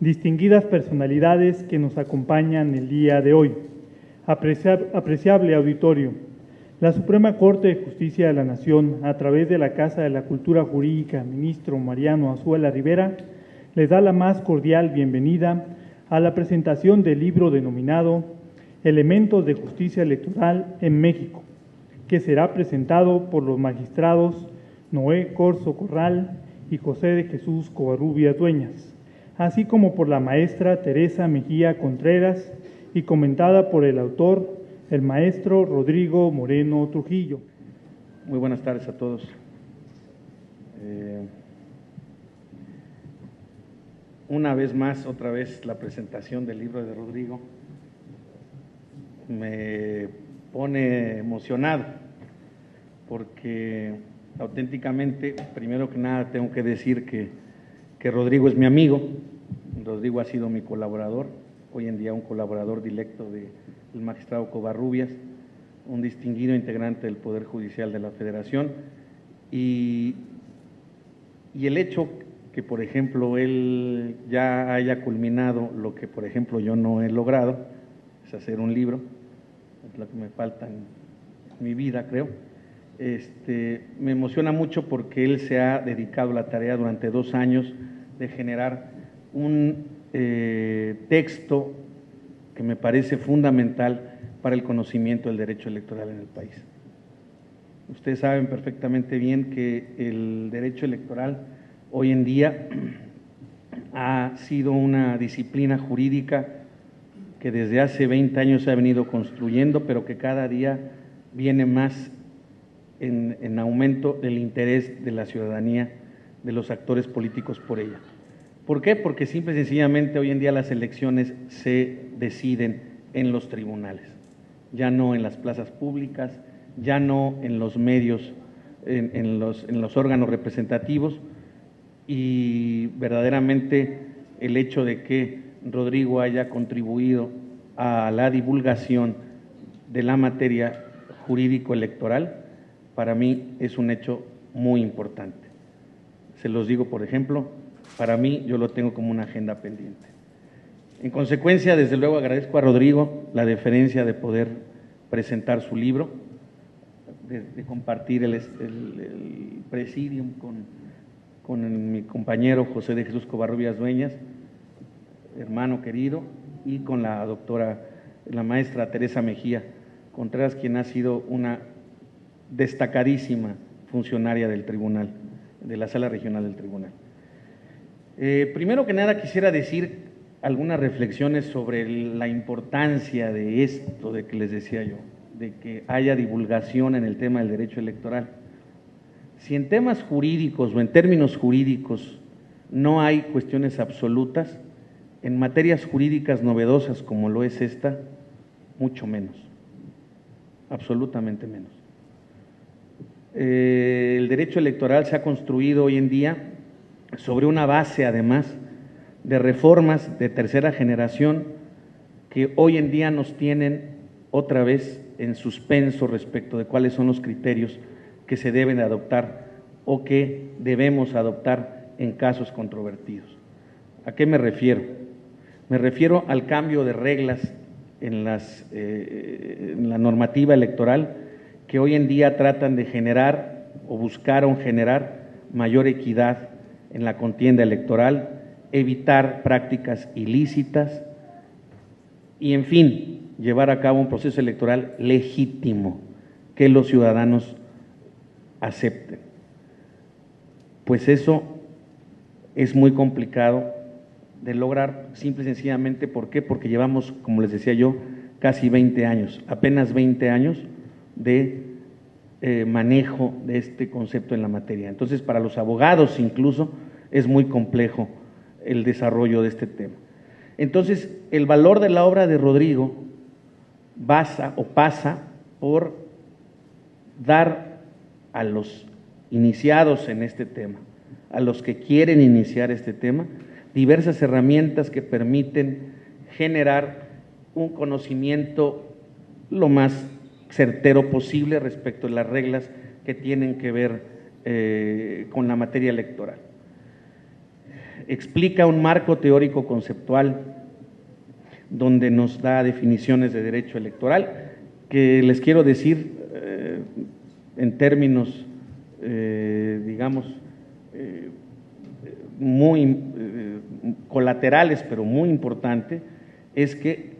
distinguidas personalidades que nos acompañan el día de hoy, apreciable auditorio, la Suprema Corte de Justicia de la Nación, a través de la Casa de la Cultura Jurídica, ministro Mariano Azuela Rivera, les da la más cordial bienvenida a la presentación del libro denominado Elementos de Justicia Electoral en México, que será presentado por los magistrados Noé Corzo Corral y José de Jesús Covarrubias Dueñas, así como por la maestra Teresa Mejía Contreras y comentada por el autor, el maestro Rodrigo Moreno Trujillo. Muy buenas tardes a todos. Una vez más, otra vez, la presentación del libro de Rodrigo me pone emocionado, porque auténticamente, primero que nada, tengo que decir que Rodrigo es mi amigo. Rodrigo ha sido mi colaborador, hoy en día un colaborador directo del magistrado Covarrubias, un distinguido integrante del Poder Judicial de la Federación, y el hecho que, por ejemplo, él ya haya culminado lo que, por ejemplo, yo no he logrado, es hacer un libro, es lo que me falta en mi vida, creo. Me emociona mucho porque él se ha dedicado a la tarea durante 2 años de generar un texto que me parece fundamental para el conocimiento del derecho electoral en el país. Ustedes saben perfectamente bien que el derecho electoral hoy en día ha sido una disciplina jurídica que desde hace 20 años se ha venido construyendo, pero que cada día viene más en aumento el interés de la ciudadanía, de los actores políticos por ella. ¿Por qué? Porque simple y sencillamente hoy en día las elecciones se deciden en los tribunales, ya no en las plazas públicas, ya no en los medios, en los órganos representativos, y verdaderamente el hecho de que Rodrigo haya contribuido a la divulgación de la materia jurídico-electoral, para mí es un hecho muy importante. Se los digo, por ejemplo, para mí yo lo tengo como una agenda pendiente. En consecuencia, desde luego agradezco a Rodrigo la deferencia de poder presentar su libro, de compartir el presidium con mi compañero José de Jesús Covarrubias Dueñas, hermano querido, y con la doctora, la maestra Teresa Mejía Contreras, quien ha sido una destacadísima funcionaria del tribunal, de la Sala Regional del Tribunal. Primero que nada quisiera decir algunas reflexiones sobre la importancia de esto, de que les decía yo, de que haya divulgación en el tema del derecho electoral. Si en temas jurídicos o en términos jurídicos no hay cuestiones absolutas, en materias jurídicas novedosas como lo es esta, mucho menos, absolutamente menos. El derecho electoral se ha construido hoy en día sobre una base, además, de reformas de tercera generación que hoy en día nos tienen otra vez en suspenso respecto de cuáles son los criterios que se deben adoptar o que debemos adoptar en casos controvertidos. ¿A qué me refiero? Me refiero al cambio de reglas en la normativa electoral que hoy en día tratan de generar o buscaron generar mayor equidad en la contienda electoral, evitar prácticas ilícitas y, en fin, llevar a cabo un proceso electoral legítimo que los ciudadanos acepten. Pues eso es muy complicado de lograr, simple y sencillamente. ¿Por qué? Porque llevamos, como les decía yo, casi 20 años, apenas 20 años de manejo de este concepto en la materia. Entonces, para los abogados incluso es muy complejo el desarrollo de este tema. Entonces, el valor de la obra de Rodrigo pasa por dar a los iniciados en este tema, a los que quieren iniciar este tema, diversas herramientas que permiten generar un conocimiento lo más certero posible respecto de las reglas que tienen que ver con la materia electoral. explica un marco teórico conceptual donde nos da definiciones de derecho electoral, que les quiero decir en términos, digamos, muy colaterales, pero muy importante, es que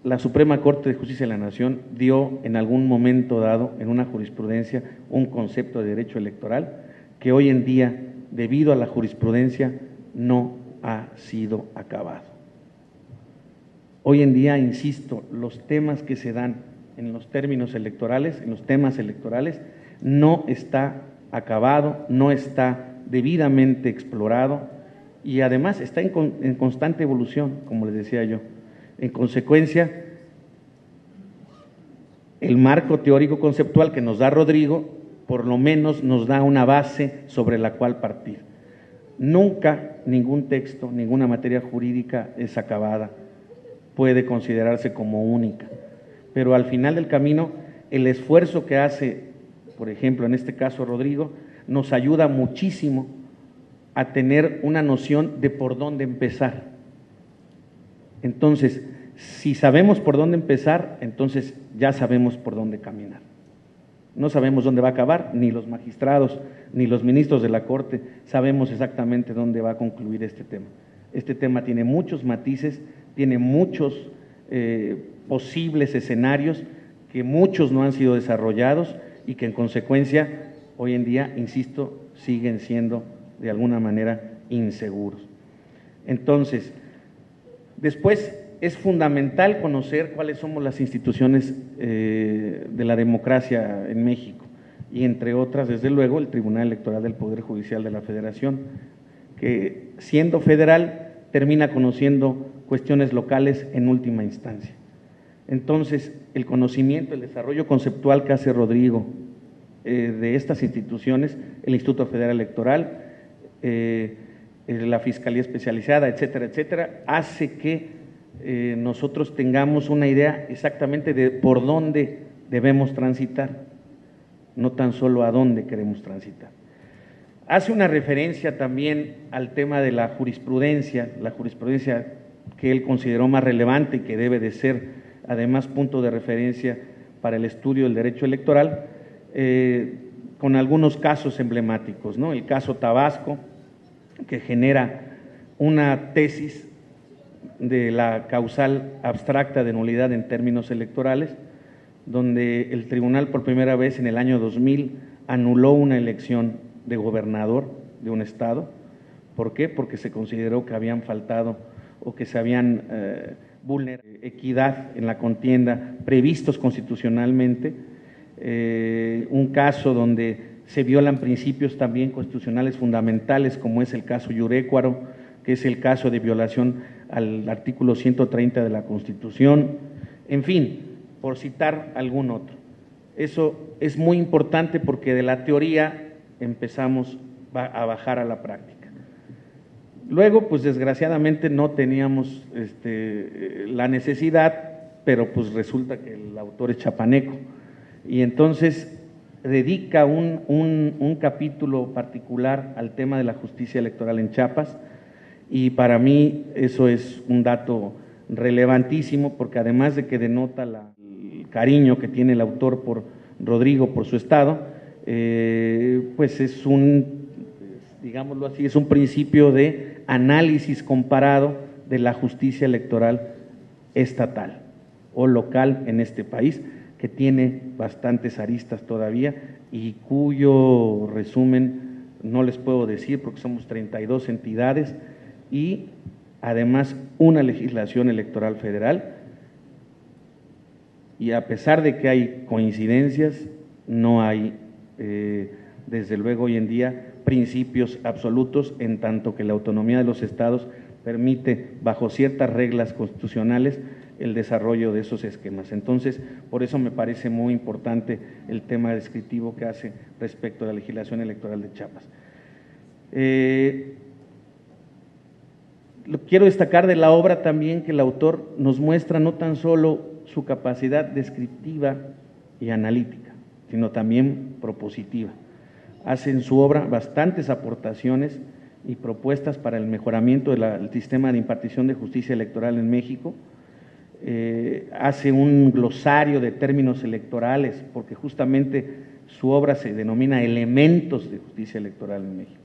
la Suprema Corte de Justicia de la Nación dio en algún momento dado, en una jurisprudencia, un concepto de derecho electoral que hoy en día, debido a la jurisprudencia, no ha sido acabado. Hoy en día, insisto, los temas que se dan en los términos electorales, en los temas electorales, no está acabado, no está debidamente explorado y además está en constante evolución, como les decía yo. En consecuencia, el marco teórico conceptual que nos da Rodrigo, por lo menos nos da una base sobre la cual partir. Nunca ningún texto, ninguna materia jurídica es acabada, puede considerarse como única, pero al final del camino, el esfuerzo que hace, por ejemplo, en este caso Rodrigo, nos ayuda muchísimo a tener una noción de por dónde empezar. Entonces, si sabemos por dónde empezar, entonces ya sabemos por dónde caminar. No sabemos dónde va a acabar, ni los magistrados, ni los ministros de la Corte sabemos exactamente dónde va a concluir este tema. Este tema tiene muchos matices, tiene muchos posibles escenarios, que muchos no han sido desarrollados y que en consecuencia, hoy en día, insisto, siguen siendo de alguna manera inseguros. Entonces, después es fundamental conocer cuáles somos las instituciones de la democracia en México y entre otras, desde luego, el Tribunal Electoral del Poder Judicial de la Federación, que siendo federal termina conociendo cuestiones locales en última instancia. Entonces, el conocimiento, el desarrollo conceptual que hace Rodrigo de estas instituciones, el Instituto Federal Electoral, la Fiscalía Especializada, etcétera, etcétera, hace que nosotros tengamos una idea exactamente de por dónde debemos transitar, no tan solo a dónde queremos transitar. Hace una referencia también al tema de la jurisprudencia que él consideró más relevante y que debe de ser además punto de referencia para el estudio del derecho electoral, con algunos casos emblemáticos, ¿no? El caso Tabasco, que genera una tesis de la causal abstracta de nulidad en términos electorales, donde el tribunal por primera vez en el año 2000 anuló una elección de gobernador de un estado. ¿Por qué? Porque se consideró que habían faltado o que se habían vulnerado equidad en la contienda previstos constitucionalmente, un caso donde se violan principios también constitucionales fundamentales, como es el caso Yurécuaro, que es el caso de violación al artículo 130 de la Constitución, en fin, por citar algún otro. Eso es muy importante porque de la teoría empezamos a bajar a la práctica. Luego, pues desgraciadamente no teníamos la necesidad, pero pues resulta que el autor es chapaneco, y entonces dedica un capítulo particular al tema de la justicia electoral en Chiapas, y para mí eso es un dato relevantísimo, porque además de que denota el cariño que tiene el autor por Rodrigo, por su estado, pues es digámoslo así, es un principio de análisis comparado de la justicia electoral estatal o local en este país, que tiene bastantes aristas todavía y cuyo resumen no les puedo decir porque somos 32 entidades y además una legislación electoral federal, y a pesar de que hay coincidencias, no hay desde luego hoy en día principios absolutos, en tanto que la autonomía de los estados permite bajo ciertas reglas constitucionales el desarrollo de esos esquemas. Entonces, por eso me parece muy importante el tema descriptivo que hace respecto a la legislación electoral de Chiapas. Quiero destacar de la obra también que el autor nos muestra no tan solo su capacidad descriptiva y analítica, sino también propositiva. Hace en su obra bastantes aportaciones y propuestas para el mejoramiento del sistema de impartición de justicia electoral en México. Hace un glosario de términos electorales, porque justamente su obra se denomina Elementos de Justicia Electoral en México.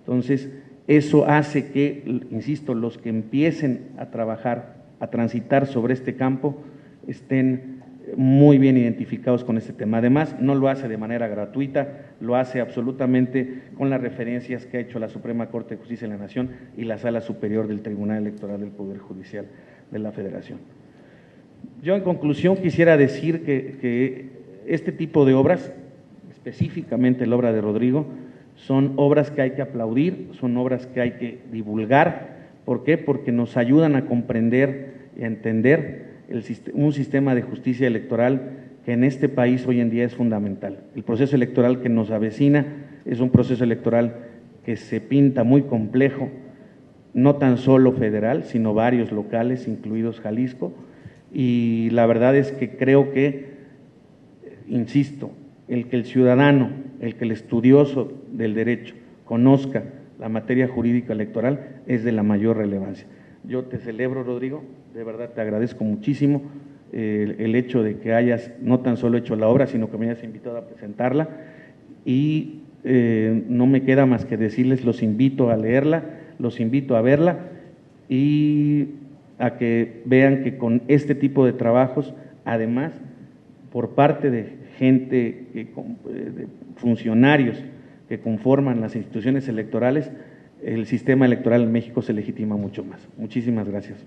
Entonces, eso hace que, insisto, los que empiecen a trabajar, a transitar sobre este campo, estén muy bien identificados con este tema. Además, no lo hace de manera gratuita, lo hace absolutamente con las referencias que ha hecho la Suprema Corte de Justicia de la Nación y la Sala Superior del Tribunal Electoral del Poder Judicial de la Federación. Yo, en conclusión, quisiera decir que este tipo de obras, específicamente la obra de Rodrigo, son obras que hay que aplaudir, son obras que hay que divulgar. ¿Por qué? Porque nos ayudan a comprender y a entender un sistema de justicia electoral que en este país hoy en día es fundamental. El proceso electoral que nos avecina es un proceso electoral que se pinta muy complejo, no tan solo federal, sino varios locales, incluidos Jalisco, y la verdad es que creo que, insisto, el que el ciudadano, el que el estudioso del derecho conozca la materia jurídica electoral es de la mayor relevancia. Yo te celebro, Rodrigo, de verdad te agradezco muchísimo el hecho de que hayas no tan solo hecho la obra, sino que me hayas invitado a presentarla, y no me queda más que decirles, los invito a leerla, los invito a verla y a que vean que con este tipo de trabajos, además, por parte de gente, de funcionarios que conforman las instituciones electorales, el sistema electoral en México se legitima mucho más. Muchísimas gracias.